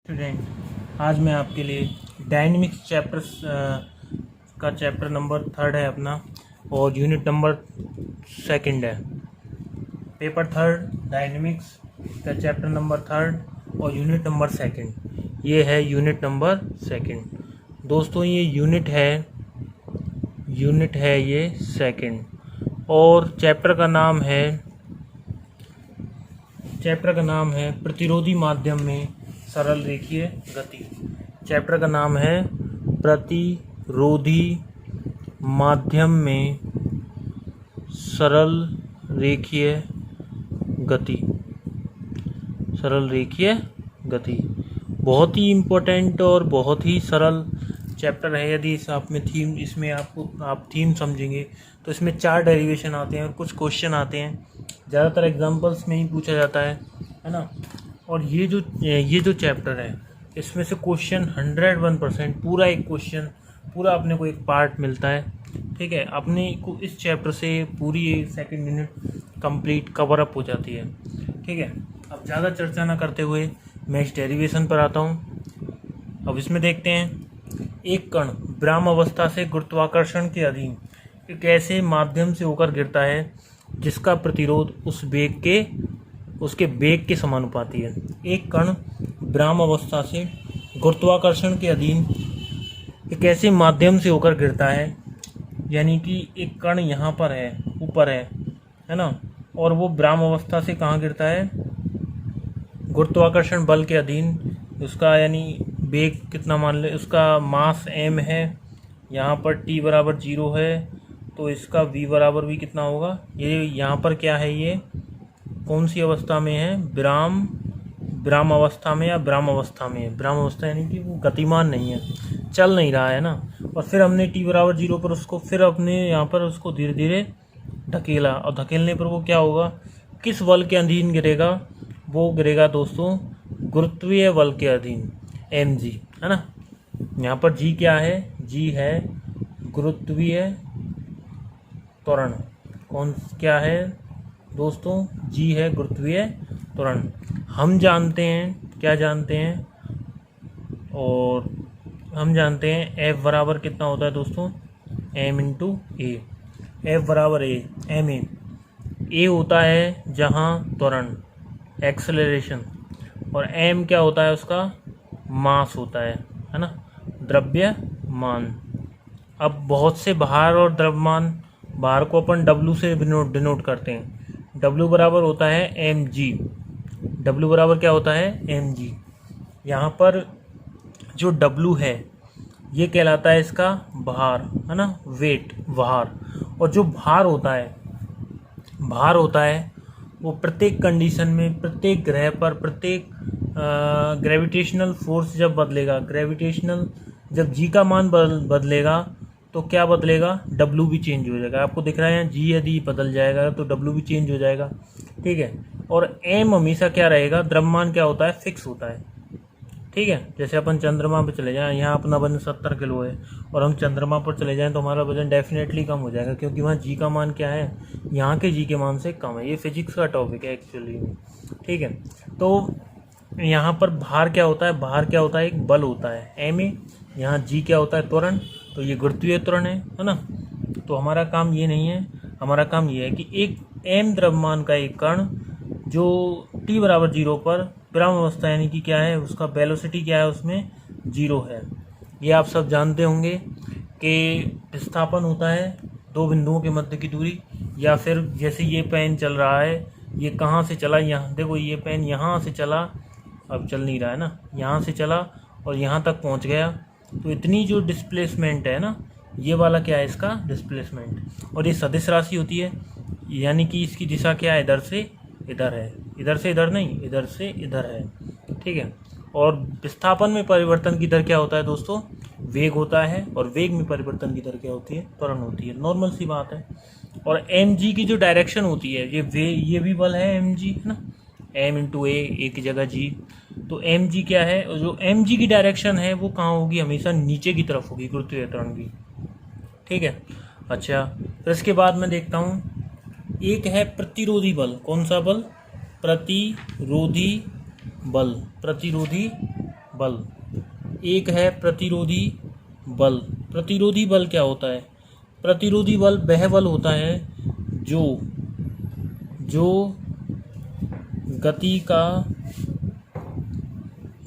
Student, आज मैं आपके लिए डायनेमिक्स का चैप्टर नंबर 3 है अपना, और यूनिट नंबर 2 है। पेपर 3 डायनेमिक्स का चैप्टर नंबर 3 और यूनिट नंबर 2। ये है यूनिट नंबर 2। दोस्तों, ये यूनिट है ये 2, और चैप्टर का नाम है प्रतिरोधी माध्यम में सरल रेखीय गति। चैप्टर का नाम है प्रतिरोधी माध्यम में सरल रेखीय गति। बहुत ही इम्पोर्टेंट और बहुत ही सरल चैप्टर है। यदि इसमें आप थीम समझेंगे तो इसमें 4 डेरिवेशन आते हैं और कुछ क्वेश्चन आते हैं। ज़्यादातर एग्जांपल्स में ही पूछा जाता है ना। और ये जो चैप्टर है, इसमें से क्वेश्चन 101% पूरा एक क्वेश्चन, पूरा अपने को एक पार्ट मिलता है। ठीक है, अपने को इस चैप्टर से पूरी 2nd unit complete cover up हो जाती है। ठीक है, अब ज़्यादा चर्चा ना करते हुए मैं इस डेरिवेशन पर आता हूँ। अब इसमें देखते हैं, एक कण विराम अवस्था से गुरुत्वाकर्षण के अधीन एक ऐसे माध्यम से होकर गिरता है जिसका प्रतिरोध उसके वेग के समानुपाती है। एक कण विराम अवस्था से गुरुत्वाकर्षण के अधीन एक ऐसे माध्यम से होकर गिरता है, यानी कि एक कण यहाँ पर है, ऊपर है ना, और वो विराम अवस्था से कहाँ गिरता है? गुरुत्वाकर्षण बल के अधीन। उसका यानी वेग कितना मान ले, उसका मास m है, यहाँ पर t बराबर 0 है, तो इसका v बराबर भी कितना होगा? ये यहाँ पर क्या है, ये कौन सी अवस्था में है? विराम अवस्था में या विराम अवस्था में है। विराम अवस्था यानी कि वो गतिमान नहीं है, चल नहीं रहा है ना। और फिर हमने t बराबर 0 पर उसको फिर अपने यहाँ पर उसको धीरे धीरे ढकेला, और धकेलने पर वो क्या होगा? किस बल के अधीन गिरेगा? वो गिरेगा दोस्तों गुरुत्वीय बल के अधीन, mg, है ना। यहाँ पर g क्या है? g है गुरुत्वीय त्वरण। क्या है दोस्तों? g है गुरुत्वीय त्वरण। हम जानते हैं, क्या जानते हैं? और हम जानते हैं F बराबर कितना होता है दोस्तों? m × a। F बराबर ma। a होता है जहाँ त्वरण, एक्सेलरेशन, और m क्या होता है? उसका मास होता है ना, द्रव्यमान। अब बहुत से भार और द्रव्यमान, भार को अपन W से डिनोट करते हैं। W बराबर होता है mg। W बराबर क्या होता है? mg। यहाँ पर जो W है ये कहलाता है इसका भार, है ना, वेट, भार। और जो भार होता है वो प्रत्येक कंडीशन में, प्रत्येक ग्रह पर, प्रत्येक ग्रेविटेशनल फोर्स जब बदलेगा, जब g का मान बदलेगा तो क्या बदलेगा? W भी चेंज हो जाएगा। आपको दिख रहा है g यदि बदल जाएगा तो W भी चेंज हो जाएगा। ठीक है, और m हमेशा क्या रहेगा? द्रव्यमान क्या होता है? फिक्स होता है। ठीक है, जैसे अपन चंद्रमा पर चले जाएं, यहाँ अपना वजन 70 किलो है, और हम चंद्रमा पर चले जाएं तो हमारा वजन डेफिनेटली कम हो जाएगा, क्योंकि वहाँ g का मान क्या है? यहाँ के g के मान से कम है। ये फिजिक्स का टॉपिक है एक्चुअली। ठीक है, तो यहाँ पर भार क्या होता है? भार क्या होता है? एक बल होता है ma। यहाँ g क्या होता है? त्वरण। तो ये गुरुत्वीय त्वरण है ना। तो हमारा काम ये नहीं है, हमारा काम ये है कि एक m द्रव्यमान का एक कण जो t बराबर 0 पर विराम अवस्था, यानी कि क्या है, उसका वेलोसिटी क्या है? उसमें 0 है। ये आप सब जानते होंगे कि विस्थापन होता है 2 बिंदुओं के मध्य की दूरी, या फिर जैसे ये पेन चल रहा है, ये कहाँ से चला? यहाँ देखो, ये पेन यहाँ से चला, अब चल नहीं रहा है ना, यहाँ से चला और यहाँ तक पहुँच गया, तो इतनी जो डिस्प्लेसमेंट है ना, ये वाला क्या है? इसका डिस्प्लेसमेंट। और ये सदिश राशि होती है, यानी कि इसकी दिशा क्या है? इधर से इधर है, इधर से इधर नहीं, इधर से इधर है। ठीक है, और विस्थापन में परिवर्तन की दर क्या होता है दोस्तों? वेग होता है, और वेग में परिवर्तन की दर क्या होती है? त्वरण होती है। नॉर्मल सी बात है। और mg की जो डायरेक्शन होती है, ये भी बल है mg, है ना, m × a की जगह g। तो mg क्या है? जो mg की डायरेक्शन है वो कहाँ होगी? हमेशा नीचे की तरफ होगी, गुरुत्वीय त्वरण की। ठीक है, अच्छा, तो इसके बाद मैं देखता हूँ, एक है प्रतिरोधी बल। कौन सा बल? प्रतिरोधी बल। बल, एक है प्रतिरोधी बल। प्रतिरोधी बल क्या होता है? प्रतिरोधी बल वह बल होता है जो गति का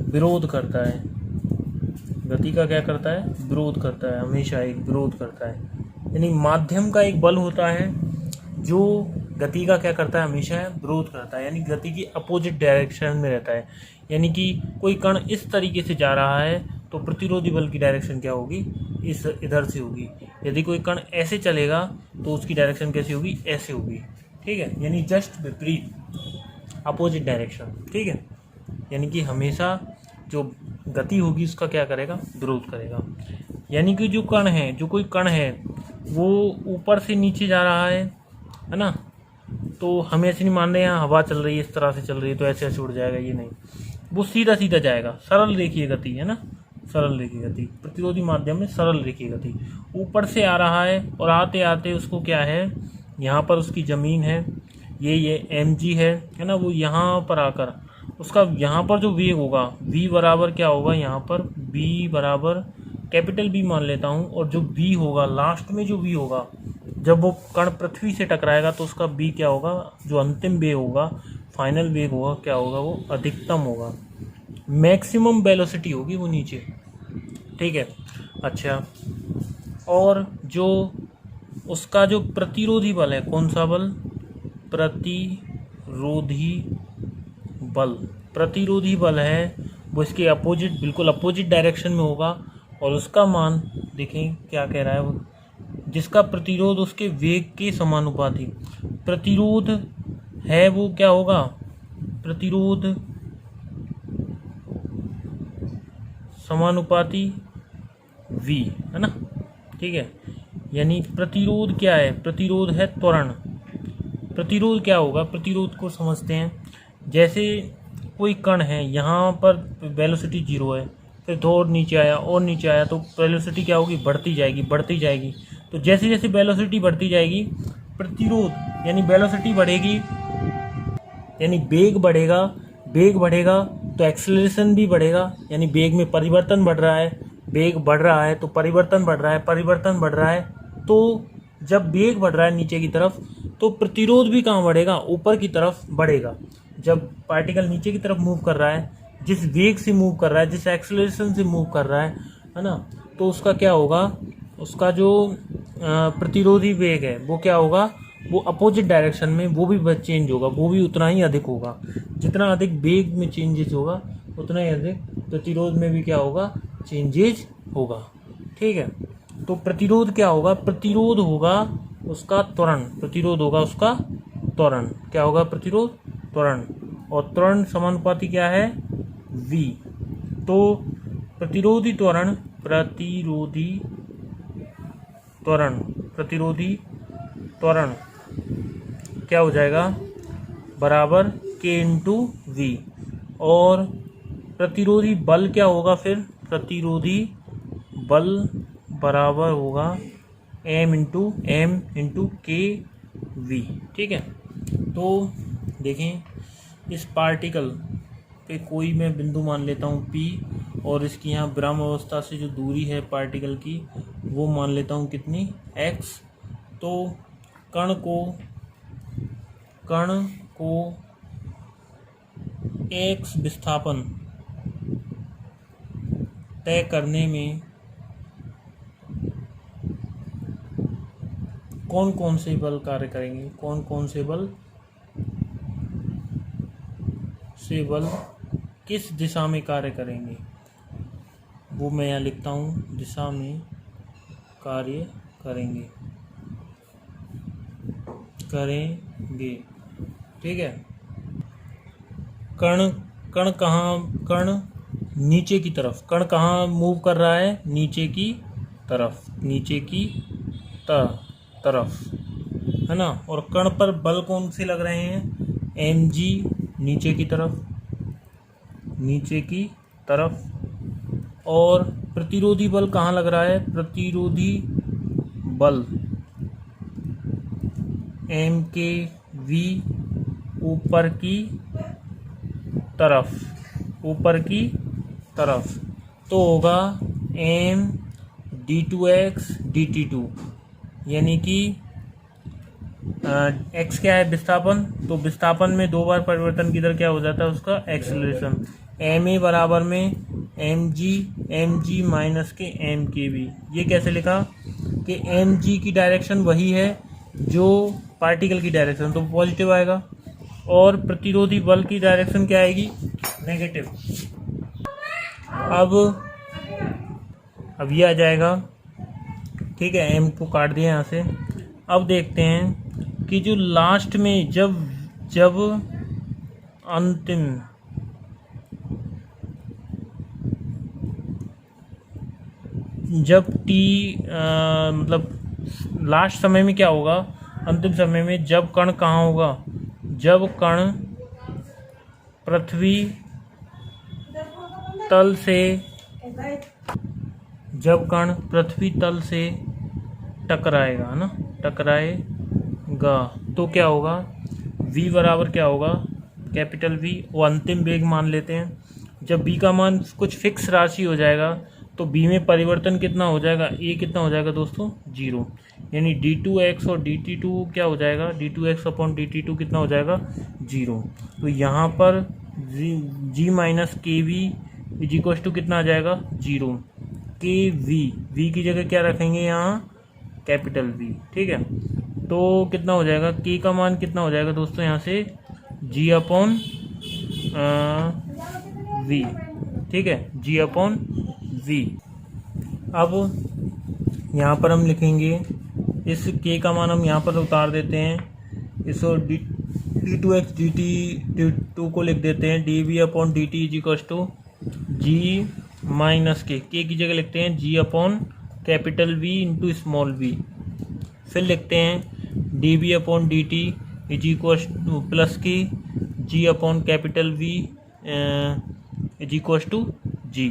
विरोध करता है। गति का क्या करता है? विरोध करता है, हमेशा एक विरोध करता है। यानी माध्यम का एक बल होता है जो गति का क्या करता है? हमेशा विरोध करता है, यानी गति की अपोजिट डायरेक्शन में रहता है। यानी कि कोई कण इस तरीके से जा रहा है तो प्रतिरोधी बल की डायरेक्शन क्या होगी? इस इधर से होगी। यदि कोई कण ऐसे चलेगा तो उसकी डायरेक्शन कैसी होगी? ऐसे होगी। ठीक है, यानी जस्ट विपरीत, अपोजिट डायरेक्शन। ठीक है, यानी कि हमेशा जो गति होगी उसका क्या करेगा? विरोध करेगा। यानी कि जो कोई कण है वो ऊपर से नीचे जा रहा है ना, तो हम ऐसे नहीं मान रहे हैं हवा चल रही है इस तरह से चल रही है तो ऐसे ऐसे उड़ जाएगा, ये नहीं, वो सीधा सीधा जाएगा। सरल रेखीय गति है ना, सरल रेखीय गति। प्रतिरोधी माध्यम में सरल रेखीय गति, ऊपर से आ रहा है और आते आते उसको क्या है, यहाँ पर उसकी ज़मीन है, ये mg है ना, वो यहाँ पर आकर उसका यहाँ पर जो वेग होगा v बराबर क्या होगा? यहाँ पर v बराबर कैपिटल B मान लेता हूँ, और जो v होगा लास्ट में, जो v होगा जब वो कण पृथ्वी से टकराएगा तो उसका b क्या होगा? जो अंतिम वेग होगा, फाइनल वेग होगा, क्या होगा? वो अधिकतम होगा, मैक्सिमम वेलोसिटी होगी वो नीचे। ठीक है, अच्छा, और जो उसका जो प्रतिरोधी बल है, कौन सा बल? प्रतिरोधी बल। प्रतिरोधी बल है वो इसके अपोजिट, बिल्कुल अपोजिट डायरेक्शन में होगा, और उसका मान देखें क्या कह रहा है वो, जिसका प्रतिरोध उसके वेग के समानुपाती। प्रतिरोध है वो क्या होगा? प्रतिरोध समानुपाती v है ना। ठीक है, यानी प्रतिरोध क्या है? प्रतिरोध है त्वरण। प्रतिरोध क्या होगा? प्रतिरोध को समझते हैं, जैसे कोई कण है, यहाँ पर वेलोसिटी 0 है, फिर थोड़ा नीचे आया और नीचे आया तो वेलोसिटी क्या होगी? बढ़ती जाएगी, बढ़ती जाएगी। तो जैसे जैसे वेलोसिटी बढ़ती जाएगी, प्रतिरोध यानी वेलोसिटी बढ़ेगी, यानी वेग बढ़ेगा, वेग बढ़ेगा तो एक्सेलरेशन भी बढ़ेगा, यानी वेग में परिवर्तन बढ़ रहा है, वेग बढ़ रहा है तो परिवर्तन बढ़ रहा है, परिवर्तन बढ़ रहा है। तो जब वेग बढ़ रहा है नीचे की तरफ तो प्रतिरोध भी कहाँ बढ़ेगा? ऊपर की तरफ बढ़ेगा। जब पार्टिकल नीचे की तरफ मूव कर रहा है, जिस वेग से मूव कर रहा है, जिस एक्सेलरेशन से मूव कर रहा है ना, तो उसका क्या होगा? उसका जो प्रतिरोधी वेग है वो क्या होगा? वो अपोजिट डायरेक्शन में वो भी चेंज होगा, वो भी उतना ही अधिक होगा। जितना अधिक वेग में चेंजेस होगा उतना ही अधिक प्रतिरोध में भी क्या होगा? चेंजेस होगा। ठीक है, तो प्रतिरोध क्या होगा? प्रतिरोध होगा उसका त्वरण। प्रतिरोध होगा उसका त्वरण। क्या होगा? प्रतिरोध त्वरण, और त्वरण समानुपाती क्या है? v। तो प्रतिरोधी त्वरण, प्रतिरोधी त्वरण, प्रतिरोधी त्वरण क्या हो जाएगा? बराबर k इंटू वी। और प्रतिरोधी बल क्या होगा फिर? प्रतिरोधी बल बराबर होगा m इंटू के वी। ठीक है, तो देखें इस पार्टिकल पे कोई मैं बिंदु मान लेता हूँ P, और इसकी यहाँ विराम अवस्था से जो दूरी है पार्टिकल की वो मान लेता हूँ कितनी? x। तो कण को x विस्थापन तय करने में कौन कौन से बल कार्य करेंगे? कौन कौन से बल किस दिशा में कार्य करेंगे? वो मैं यहाँ लिखता हूँ, दिशा में कार्य करेंगे। ठीक है, कण नीचे की तरफ, कण कहाँ मूव कर रहा है? नीचे की तरफ, तरफ है ना। और कण पर बल कौन से लग रहे हैं? mg नीचे की तरफ। और प्रतिरोधी बल कहाँ लग रहा है? प्रतिरोधी बल mkv ऊपर की तरफ, तो होगा M D two X D T two, यानी कि एक्स क्या है विस्थापन, तो विस्थापन में दो बार परिवर्तन की दर क्या हो जाता है उसका एक्सेलरेशन। एम ए बराबर में एम जी माइनस के एम के बी। ये कैसे लिखा कि एम जी की डायरेक्शन वही है जो पार्टिकल की डायरेक्शन, तो पॉजिटिव आएगा, और प्रतिरोधी बल की डायरेक्शन क्या आएगी नेगेटिव। अब ये आ जाएगा, ठीक है, एम को काट दिया यहाँ से। अब देखते हैं कि जो लास्ट में जब अंतिम जब टी मतलब लास्ट समय में क्या होगा, अंतिम समय में जब कण कहाँ होगा, जब कण पृथ्वी तल से टकराएगा, है ना, टकराएगा, तो क्या होगा, v बराबर क्या होगा कैपिटल V, वो अंतिम वेग मान लेते हैं। जब b का मान कुछ फिक्स राशि हो जाएगा तो b में परिवर्तन कितना हो जाएगा, a कितना हो जाएगा दोस्तों 0, यानी d2x और dt2 क्या हो जाएगा, d2x अपॉन dt2 कितना हो जाएगा 0। तो यहाँ पर g माइनस के वी इज इक्वल टू कितना आ जाएगा 0, के वी की जगह क्या रखेंगे यहाँ कैपिटल V, ठीक है। तो कितना हो जाएगा, k का मान कितना हो जाएगा दोस्तों यहाँ से g अपॉन v, ठीक है, g अपॉन v। अब यहाँ पर हम लिखेंगे इस k का मान हम यहाँ पर उतार देते हैं, इस d2x dt2 को लिख देते हैं dv upon dt is equal to g minus k की जगह लिखते हैं g upon capital V into small v, फिर लिखते हैं dv upon dt is equal to plus की g upon capital V is equal to g,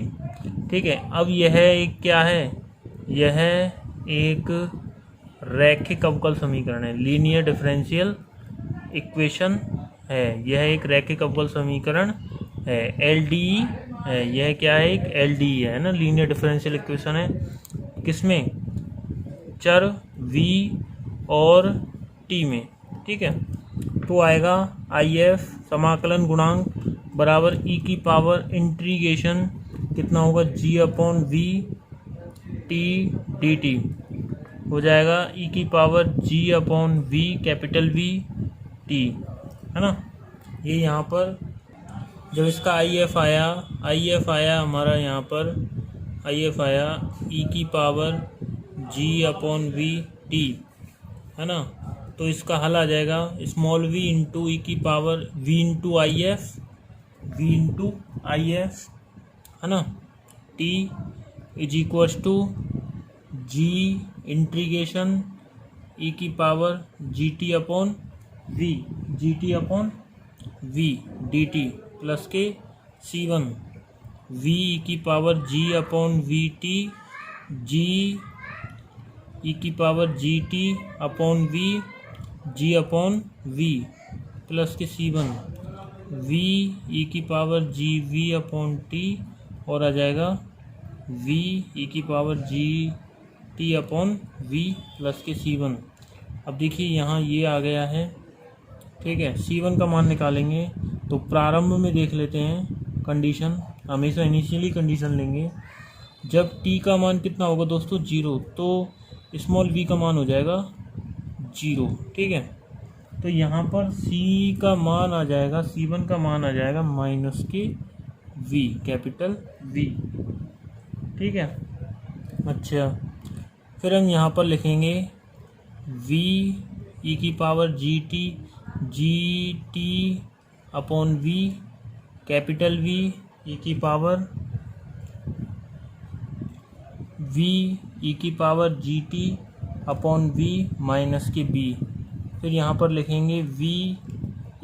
ठीक है। अब यह एक क्या है, यह एक रैखिक अवकल समीकरण है, लीनियर डिफरेंशियल इक्वेशन है, यह एक रैखिक अवकल समीकरण है, LDE है, यह क्या है एक LDE है ना, लीनियर डिफरेंशियल इक्वेशन है, किसमें चर v और t में, ठीक है। तो आएगा IF समाकलन गुणांक बराबर e की पावर इंटीग्रेशन कितना होगा g upon v t dt हो जाएगा e की power g upon v capital V t, है ना। ये यहाँ पर जब इसका IF आया हमारा यहाँ पर IF आया e की power g upon v t, है ना, तो इसका हल आ जाएगा स्मॉल v इंटू ई की power v into i f, है ना, t is equals to g integration e की power gt upon v dt plus के c1 v ई की power g upon v t g e की power g t upon v g upon v plus के c1 v e की power g v upon t और आ जाएगा v e की power g t upon v plus के c1। अब देखिए यहाँ ये आ गया है, ठीक है। c1 का मान निकालेंगे तो प्रारंभ में देख लेते हैं कंडीशन, हमेशा इनिशियली कंडीशन लेंगे। जब t का मान कितना होगा दोस्तों 0, तो स्मॉल v का मान हो जाएगा 0, ठीक है। तो यहाँ पर c का मान आ जाएगा, c1 का मान आ जाएगा minus K v capital V, ठीक है। अच्छा, फिर हम यहाँ पर लिखेंगे v ई की power g t upon v capital V e की पावर v ई की power g t upon v minus के b। फिर यहाँ पर लिखेंगे v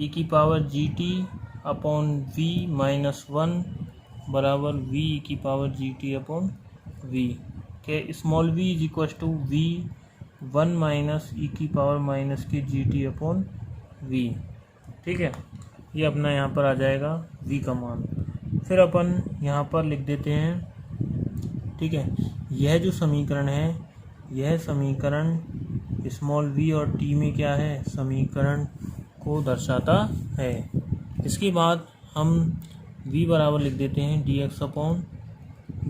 ई की power g t upon v minus 1 बराबर v ई की power g t upon v के small v is equal to v 1 minus e की पावर माइनस के जी टी अपॉन v, ठीक है। ये अपना यहाँ पर आ जाएगा v का मान। फिर अपन यहाँ पर लिख देते हैं, ठीक है। यह जो समीकरण है, यह समीकरण स्मॉल v और t में क्या है, समीकरण को दर्शाता है। इसके बाद हम v बराबर लिख देते हैं dx अपॉन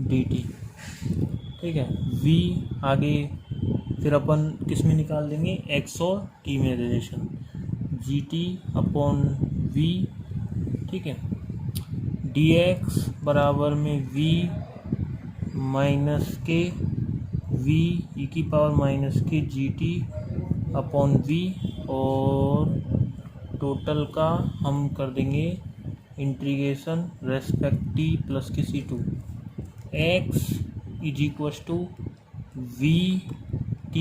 dt, ठीक है। v आगे फिर अपन किस में निकाल देंगे, x और t में रिलेशन, gt अपॉन v, ठीक है। dx बराबर में v minus K v e की पावर माइनस के gt अपॉन v, और टोटल का हम कर देंगे integration respect t plus K c2, x is equals to v t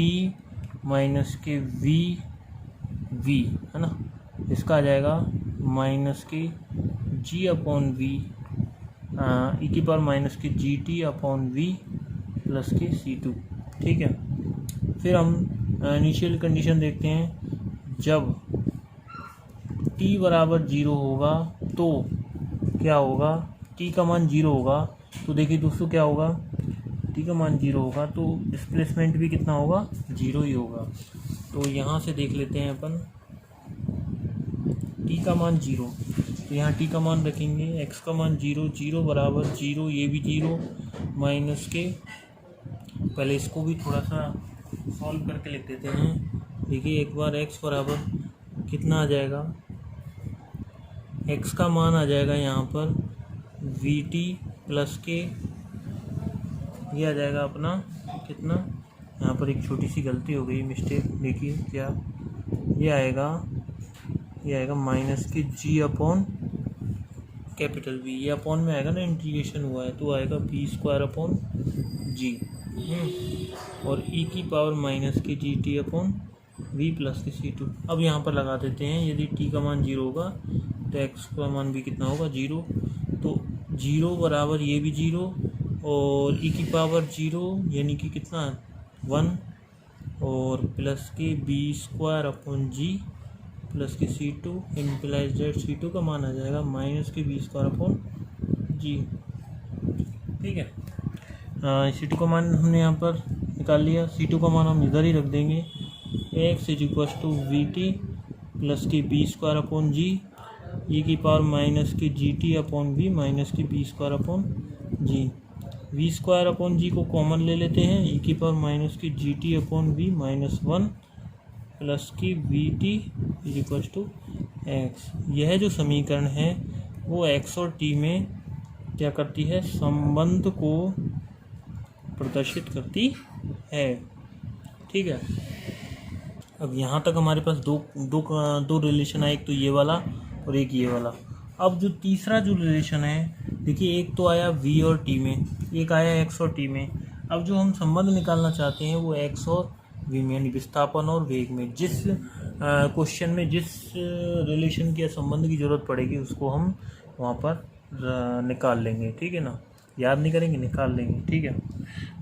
minus K v है ना, इसका आ जाएगा माइनस के g अपॉन v ई की पावर माइनस के gt upon v plus K c2, ठीक है। फिर हम इनिशियल कंडीशन देखते हैं, जब t बराबर 0 होगा तो क्या होगा, t का मान 0 होगा तो देखिए दोस्तों क्या होगा, t का मान 0 होगा तो डिस्प्लेसमेंट भी कितना होगा, 0 ही होगा। तो यहाँ से देख लेते हैं अपन, t का मान 0, तो यहाँ t का मान रखेंगे, x का मान 0, 0 बराबर 0, ये भी 0 माइनस के, पहले इसको भी थोड़ा सा सॉल्व करके लिख देते हैं। देखिए एक बार x बराबर कितना आ जाएगा, x का मान आ जाएगा यहाँ पर vt प्लस के, ये आ जाएगा अपना कितना, यहाँ पर एक छोटी सी गलती हो गई, मिस्टेक, देखिए क्या, ये आएगा माइनस के g अपॉन कैपिटल V, ये अपॉन में आएगा ना, इंटीग्रेशन हुआ है तो आएगा v² अपॉन g, और e की पावर माइनस के gt upon v plus K c2। अब यहाँ पर लगा देते हैं, यदि t का मान 0 होगा तो x का मान भी कितना होगा, 0, तो 0 बराबर ये भी 0 और e की पावर 0 यानी कि कितना 1 और plus K v² upon g plus K c2 implies that c2 का मान आ जाएगा minus K v² upon g, ठीक है। c2 का मान हमने यहाँ पर निकाल लिया, c2 का मान हम इधर ही रख देंगे, x is equals to V T plus K v² upon G, E की पावर माइनस के gt upon v minus K v² upon जी, v² अपॉन जी को कॉमन ले लेते हैं, ई की पावर माइनस के gt upon v minus 1 plus की v t is equals to x. यह जो समीकरण है वो x और t में क्या करती है, संबंध को प्रदर्शित करती है, ठीक है। अब यहाँ तक हमारे पास दो रिलेशन है, एक तो ये वाला और एक ये वाला। अब जो तीसरा जो रिलेशन है, देखिए एक तो आया v और t में, एक आया x और t में। अब जो हम संबंध निकालना चाहते हैं वो x और v में, यानी विस्थापन और वेग में। जिस क्वेश्चन में जिस रिलेशन की या संबंध की ज़रूरत पड़ेगी उसको हम वहाँ पर निकाल लेंगे, ठीक है ना, याद नहीं करेंगे, निकाल लेंगे, ठीक है।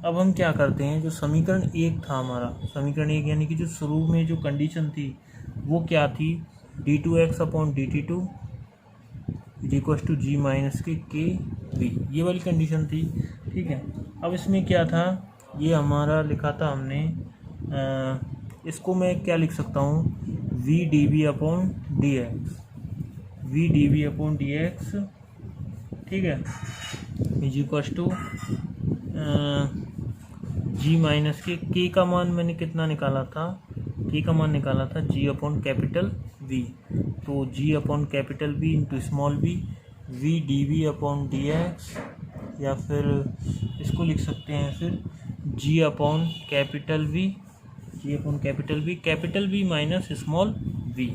अब हम क्या करते हैं, जो समीकरण 1 था हमारा, समीकरण 1 यानी कि जो शुरू में जो कंडीशन थी वो क्या थी, d2x upon dt2 is equal to g minus K v, ये वाली कंडीशन थी, ठीक है। अब इसमें क्या था, ये हमारा लिखा था हमने, इसको मैं क्या लिख सकता हूँ, v dv upon dx, v dv upon dx, ठीक है, is equal to g minus K का मान मैंने कितना निकाला था, k का मान निकाला था g अपॉन कैपिटल v, तो g upon capital v into small v, v dv upon dx, या फिर इसको लिख सकते हैं फिर g upon capital v, g upon capital v minus small v,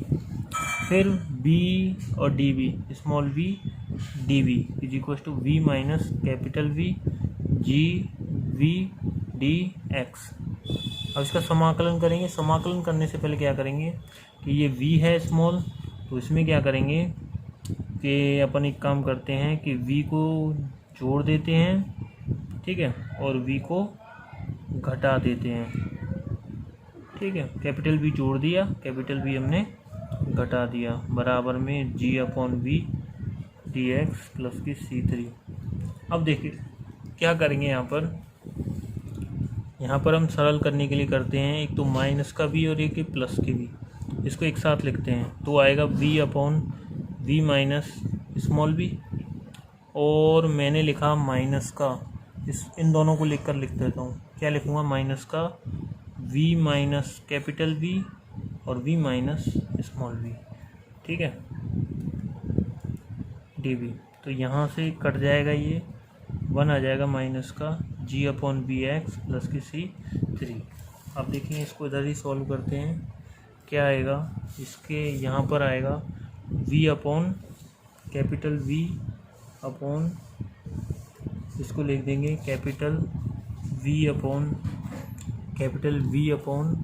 फिर b और dv, small v dv is equal to v minus capital v g v dx। अब इसका समाकलन करेंगे, समाकलन करने से पहले क्या करेंगे कि ये v है स्मॉल, तो इसमें क्या करेंगे कि अपन एक काम करते हैं कि v को जोड़ देते हैं, ठीक है, और v को घटा देते हैं, ठीक है। कैपिटल v जोड़ दिया, कैपिटल v हमने घटा दिया, बराबर में g upon v dx plus की c3। अब देखिए क्या करेंगे यहाँ पर हम सरल करने के लिए करते हैं, एक तो माइनस का भी और एक प्लस के भी, इसको एक साथ लिखते हैं तो आएगा v upon v minus small v, और मैंने लिखा माइनस का, इन दोनों को लिख देता हूँ। क्या लिखूँगा? माइनस का v माइनस कैपिटल V और v माइनस स्मॉल v, ठीक है, dv। तो यहाँ से कट जाएगा, ये 1 आ जाएगा माइनस का g upon B X plus की c3। अब देखिए इसको इधर ही सॉल्व करते हैं, क्या आएगा? इसके यहाँ पर आएगा v upon capital V upon, इसको लिख देंगे capital V upon capital V upon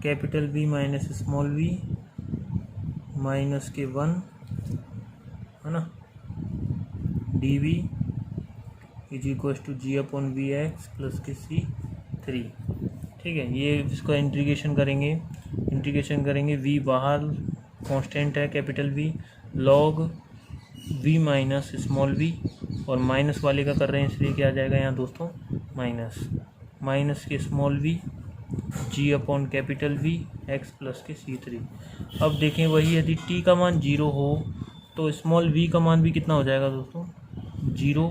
capital V minus small v minus K 1, है ना, dv is equals to g upon V X plus K c3, ठीक है। ये इसका इंटीग्रेशन करेंगे, v बाहर कांस्टेंट है capital V, log v minus small v, और माइनस वाले का कर रहे हैं इसलिए क्या आ जाएगा यहाँ दोस्तों? माइनस के small v g upon capital V x plus K c3। अब देखें वही, यदि t का मान 0 हो तो स्मॉल v का मान भी कितना हो जाएगा दोस्तों? 0,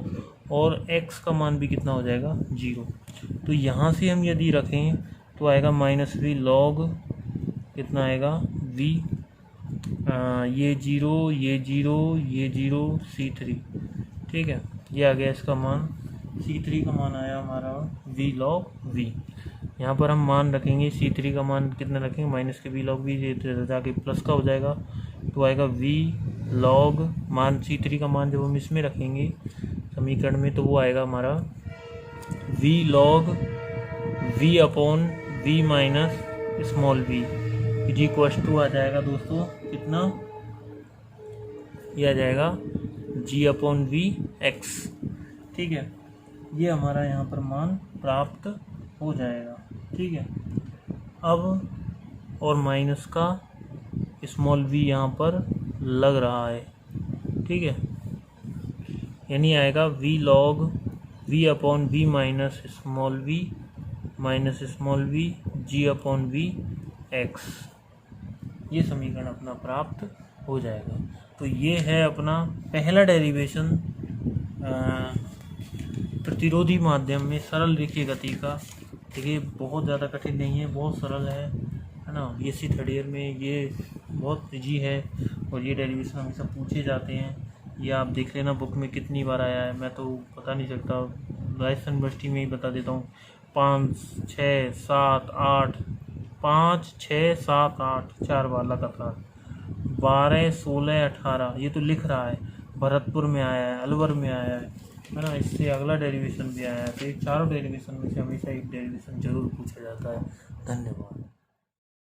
और x का मान भी कितना हो जाएगा? 0। तो यहाँ से हम यदि रखें तो आएगा माइनस v log कितना आएगा? v, ये 0 ये 0 ये 0 c3, ठीक है, ये आ गया इसका मान, c3 का मान आया हमारा v log v। यहाँ पर हम मान रखेंगे, c3 का मान कितना रखेंगे? Minus K v log v, ये जाके प्लस का हो जाएगा तो आएगा v log मान, c3 का मान जब हम इसमें रखेंगे समीकरण में तो वो आएगा हमारा v log v upon v minus small v is equal to आ जाएगा दोस्तों कितना? ये आ जाएगा g अपॉन v x, ठीक है। ये हमारा यहाँ पर मान प्राप्त हो जाएगा, ठीक है। अब और माइनस का स्मॉल v यहाँ पर लग रहा है, ठीक है, यानी आएगा v log v upon v minus small v g upon v x, ये समीकरण अपना प्राप्त हो जाएगा। तो ये है अपना पहला डेरिवेशन प्रतिरोधी माध्यम में सरल रेखीय गति का। देखिए बहुत ज़्यादा कठिन नहीं है, बहुत सरल है ना। बीएससी थर्ड ईयर में ये बहुत इजी है और ये डेरिवेशन हमेशा पूछे जाते हैं। ये आप देख लेना बुक में कितनी बार आया है, मैं तो बता नहीं सकता, राजस्थान यूनिवर्सिटी में ही बता देता हूँ। 5 6 7 8 5 6 7 8 4 बार लगातार, 12 16 18 ये तो लिख रहा है, भरतपुर में आया है, अलवर में आया है ना। इससे अगला डेरिवेशन भी आया है। तो ये चारों डेरिवेशन में से हमेशा एक डेरिवेशन जरूर पूछा जाता है। धन्यवाद।